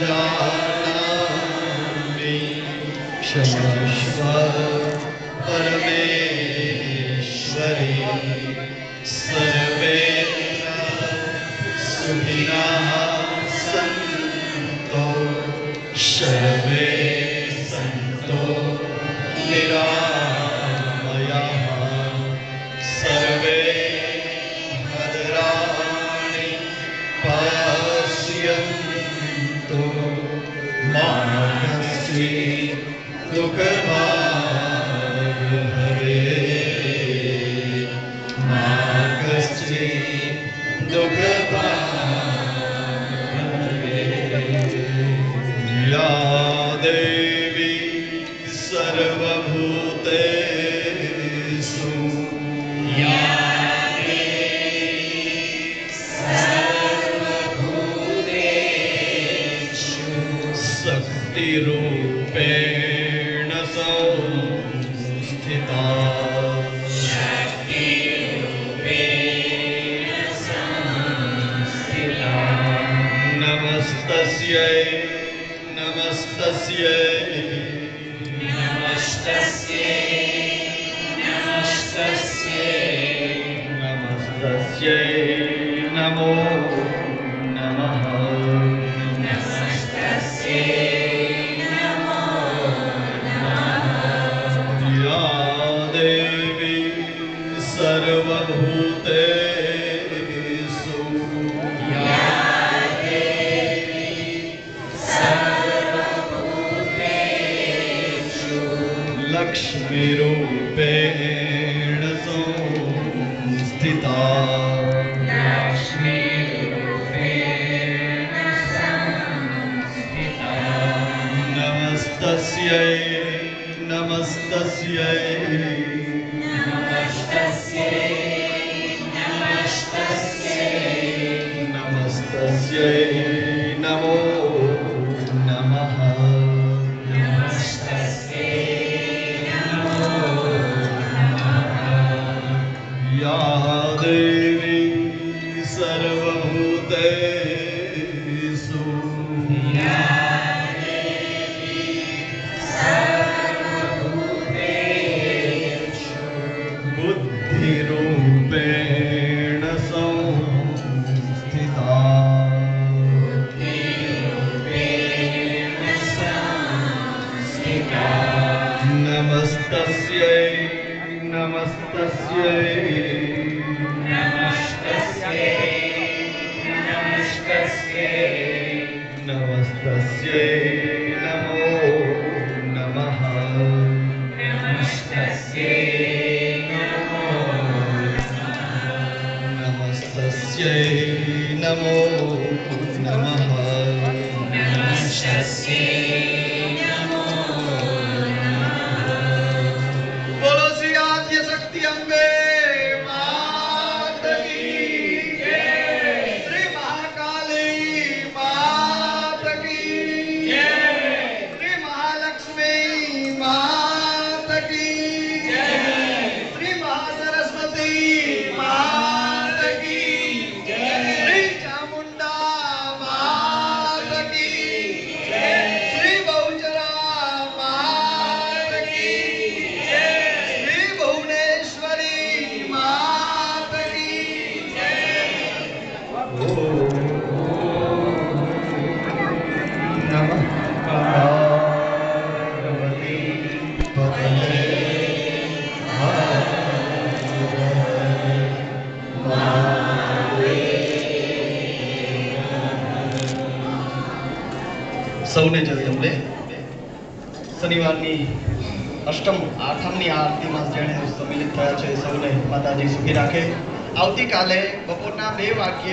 जानामि क्षमस्व परमेश्वरी सर्वे सुखिनः सन्तु सर्वे सन्तु निरामयाः सर्वे भद्राणि पश्यन्तु मा कश्चित् दुःखभाग् भवेत् मा कश्चित् दुःखभाग् भवेत्। या देवी सर्वभूतेषु शक्तिरूपेण संस्थिता नमस्तस्यै नमस्तस्यै नमस्तस्यै नमो नमः या देवी सर्वभूतेषु लक्ष्मीरूपेण संस्थिता नमस्तस्यै नमस्तस्यै नमस्तस्यै नमो नमः या देवी सर्वभूतेषु बुद्धिरूपेण संस्थिता नमस्तस्यै नमस्तस्यै नमस्तस्यै नमो नमः नमस्तस्यै नमो नमः बोलो श्री आद्य शक्ति अम्बे मात की जय। श्री महाकाली मात की जय। श्री महालक्ष्मी मात की जय। श्री महासरस्वती मात की जय। श्री चामुंडा मात की जय। श्री बहुचरा मात की जय। श्री भुवनेश्वरी मात की जय। नमः पार्वती पतये સૌને જય અંબે શનિવારની અષ્ટમ આઠમની આરતીમાં જેણે સમિલિત થયા છે સૌને માતાજી સુખી રાખે। આવતીકાલે બપોરના 2 વાગ્યે